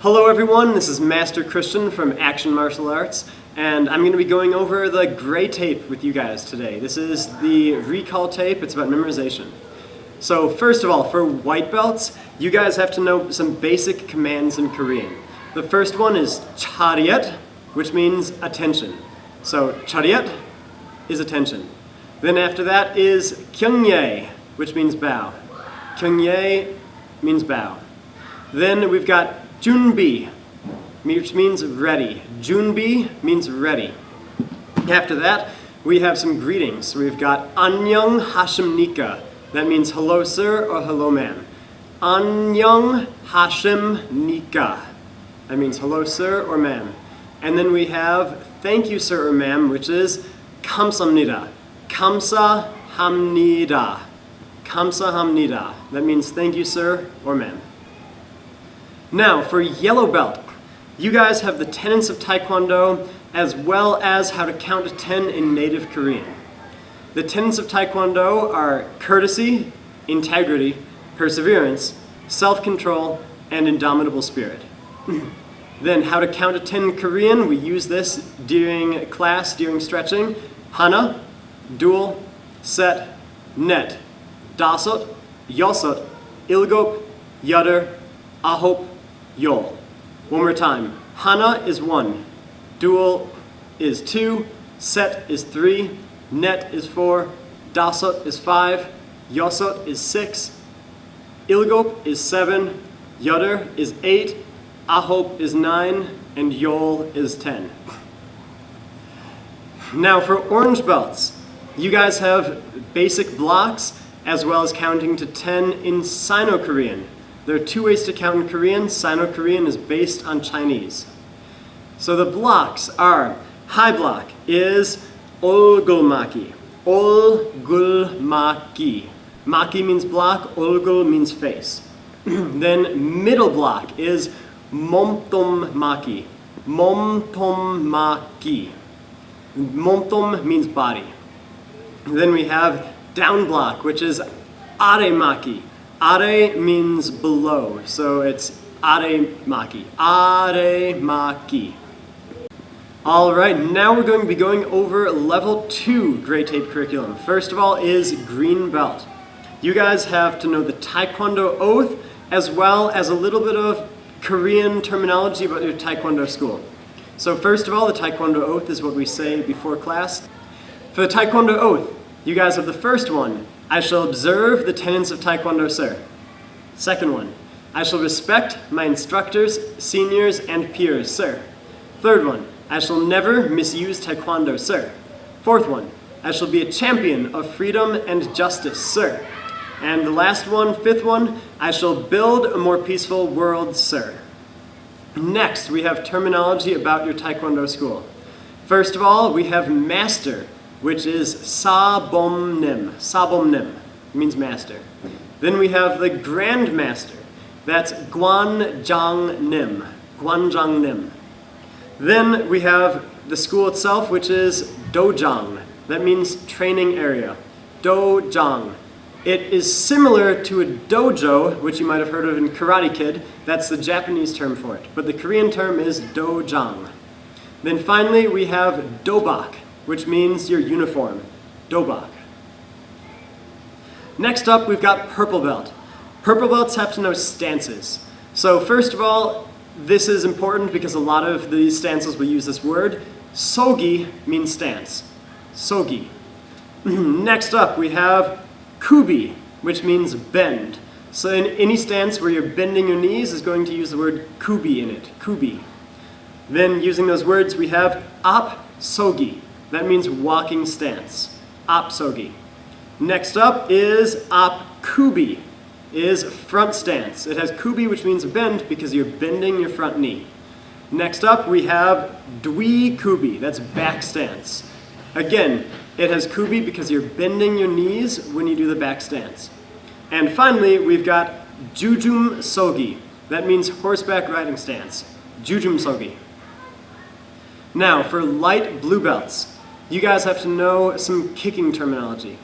Hello everyone, this is Master Christian from Action Martial Arts, and I'm going to be going over the gray tape with you guys today. This is the recall tape, it's about memorization. So first of all, for white belts, you guys have to know some basic commands in Korean. The first one is chariot, which means attention. So chariot is attention. Then after that is kyungye, which means bow. Kyungye means bow. Then we've got junbi, which means ready. Junbi means ready. After that, we have some greetings. We've got Annyeong Hashimnika. That means hello sir or hello ma'am. Annyeong Hashimnika. That means hello sir or ma'am. And then we have thank you sir or ma'am, which is 감사합니다. 감사합니다. 감사합니다. That means thank you sir or ma'am. Now, for yellow belt, you guys have the tenets of Taekwondo as well as how to count to 10 in native Korean. The tenets of Taekwondo are courtesy, integrity, perseverance, self-control, and indomitable spirit. Then how to count to 10 in Korean, we use this during class, during stretching. Hana, dual, set, net, dasot, yosot, ilgop, yudder, ahop, yol. One more time. Hana is 1, dual is 2, set is 3, net is 4, dasot is 5, yosot is 6, ilgop is 7, yudder is 8, ahop is 9, and yol is 10. Now for orange belts, you guys have basic blocks as well as counting to 10 in Sino-Korean. There are 2 ways to count in Korean. Sino-Korean is based on Chinese. So the blocks are, high block is 올gulmaki. 올gulmaki. Maki means block, 올gul means face. Then middle block is 몸통maki. 몸통maki. 몸통 means body. Then we have down block, which is aremaki. Are means below, so it's aremaki. Aremaki. Alright, now we're going to be going over level 2 gray tape curriculum. First of all is green belt. You guys have to know the Taekwondo oath as well as a little bit of Korean terminology about your Taekwondo school. So first of all, the Taekwondo oath is what we say before class. For the Taekwondo oath, you guys have the first one. I shall observe the tenets of Taekwondo, sir. Second one, I shall respect my instructors, seniors, and peers, sir. Third one, I shall never misuse Taekwondo, sir. Fourth one, I shall be a champion of freedom and justice, sir. And the last one, fifth one, I shall build a more peaceful world, sir. Next, we have terminology about your Taekwondo school. First of all, we have master, which is sabomnim. Sabomnim means master. Then we have the grand master. That's gwanjangnim. Gwanjangnim. Then we have the school itself, which is dojang. That means training area. Dojang. It is similar to a dojo, which you might have heard of in Karate Kid. That's the Japanese term for it. But the Korean term is dojang. Then finally, we have dobak, which means your uniform, dobak. Next up, we've got purple belt. Purple belts have to know stances. So first of all, this is important because a lot of these stances will use this word. Sogi means stance. Sogi. Next up, we have kubi, which means bend. So in any stance where you're bending your knees is going to use the word kubi in it, kubi. Then using those words, we have ap sogi. That means walking stance. Apsogi. Next up is apkubi, is front stance. It has kubi, which means bend because you're bending your front knee. Next up we have dwi kubi, that's back stance. Again, it has kubi because you're bending your knees when you do the back stance. And finally, we've got jujum sogi. That means horseback riding stance. Jujum sogi. Now, for light blue belts, you guys have to know some kicking terminology.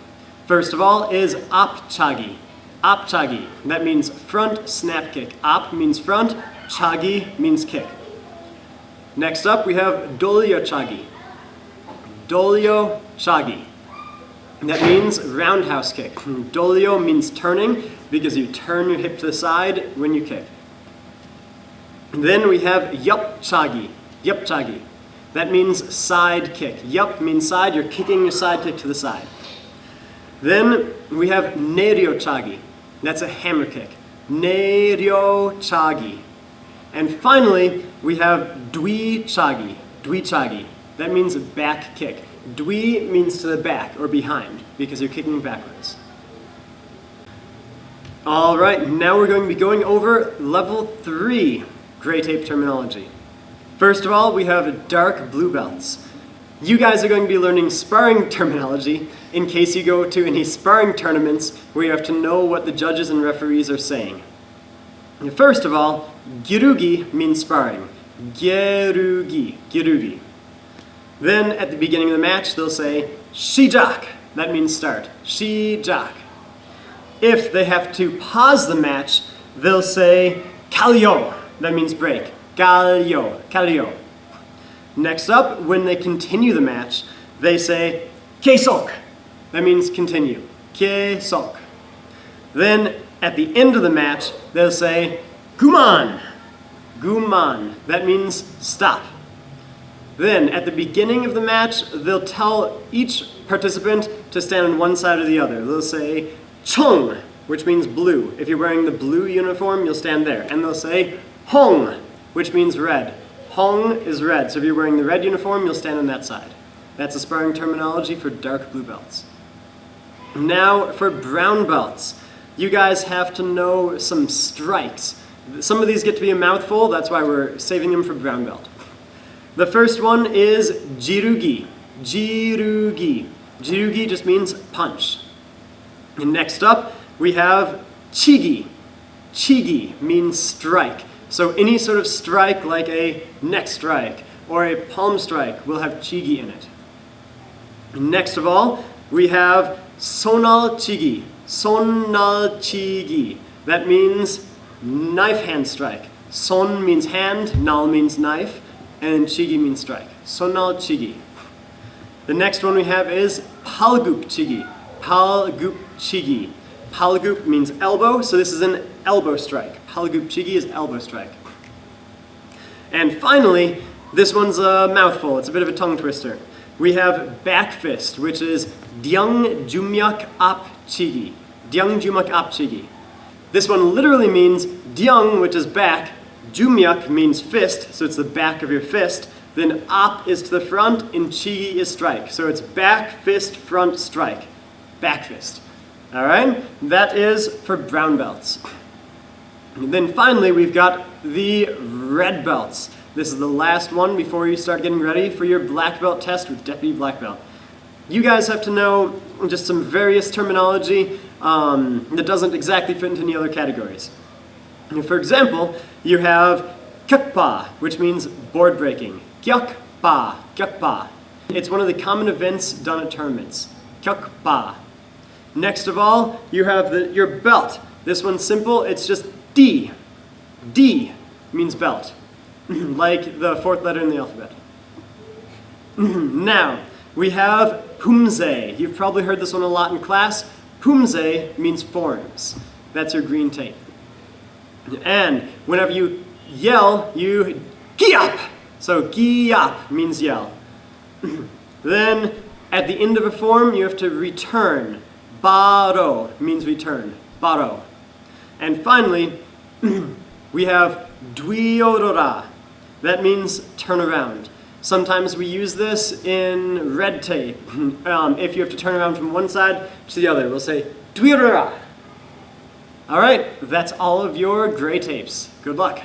First of all is apchagi. Apchagi. That means front snap kick. Ap means front, Chagi means kick. Next up, we have dolyo chagi. Dolyo chagi. That means roundhouse kick. Dolyo means turning because you turn your hip to the side when you kick. Then we have yup chagi. Yup chagi. That means side kick. Yup means side. You're kicking your side kick to the side. Then we have neryo chagi. That's a hammer kick. Neryo chagi. And finally, we have dwi chagi. Dwi chagi. That means back kick. Dwi means to the back or behind because you're kicking backwards. All right, now we're going to be going over level 3 gray tape terminology. First of all, we have dark blue belts. You guys are going to be learning sparring terminology in case you go to any sparring tournaments where you have to know what the judges and referees are saying. First of all, girugi means sparring. Girugi, girugi. Then at the beginning of the match, they'll say shijak. That means start. Shijak. If they have to pause the match, they'll say kalyo. That means break. Kalyo, kalyo. Next up, when they continue the match, they say keisok. That means continue. Keisok. Then at the end of the match, they'll say guman. Guman. That means stop. Then at the beginning of the match, they'll tell each participant to stand on one side or the other. They'll say chong, which means blue. If you're wearing the blue uniform, you'll stand there. And they'll say hong, which means red. Hong is red, so if you're wearing the red uniform, you'll stand on that side. That's the sparring terminology for dark blue belts. Now for brown belts. You guys have to know some strikes. Some of these get to be a mouthful, that's why we're saving them for brown belt. The first one is jirugi. Jirugi. Jirugi just means punch. And next up, we have chigi. Chigi means strike. So any sort of strike like a neck strike or a palm strike will have chigi in it. Next of all, we have sonal chigi. Sonal chigi. That means knife hand strike. Son means hand, nal means knife, and chigi means strike. Sonal chigi. The next one we have is palgup chigi. Palgup chigi. Palgup means elbow, so this is an elbow strike. Palgup chigi is elbow strike. And finally, this one's a mouthful. It's a bit of a tongue twister. We have back fist, which is dyang jumyak ap chigi. Dyang jumyak ap chigi. This one literally means dyang, which is back. Jumyak means fist, so it's the back of your fist. Then ap is to the front, and chigi is strike. So it's back, fist, front, strike. Back fist. All right? That is for brown belts. And then finally, we've got the red belts. This is the last one before you start getting ready for your black belt test with Deputy Black Belt. You guys have to know just some various terminology that doesn't exactly fit into any other categories. For example, you have kyukpa, which means board breaking. Kyukpa, kyukpa. It's one of the common events done at tournaments. Kyukpa. Next of all, you have your belt. This one's simple, it's just D. D means belt, like the fourth letter in the alphabet. Now, we have pumse. You've probably heard this one a lot in class. Pumse means forms. That's your green tape. And whenever you yell, you giap. So giap means yell. Then at the end of a form, you have to return. Baro means return. Baro. And finally, we have dwiorora. That means turn around. Sometimes we use this in red tape. If you have to turn around from one side to the other, we'll say dwiorora. All right, that's all of your gray tapes. Good luck.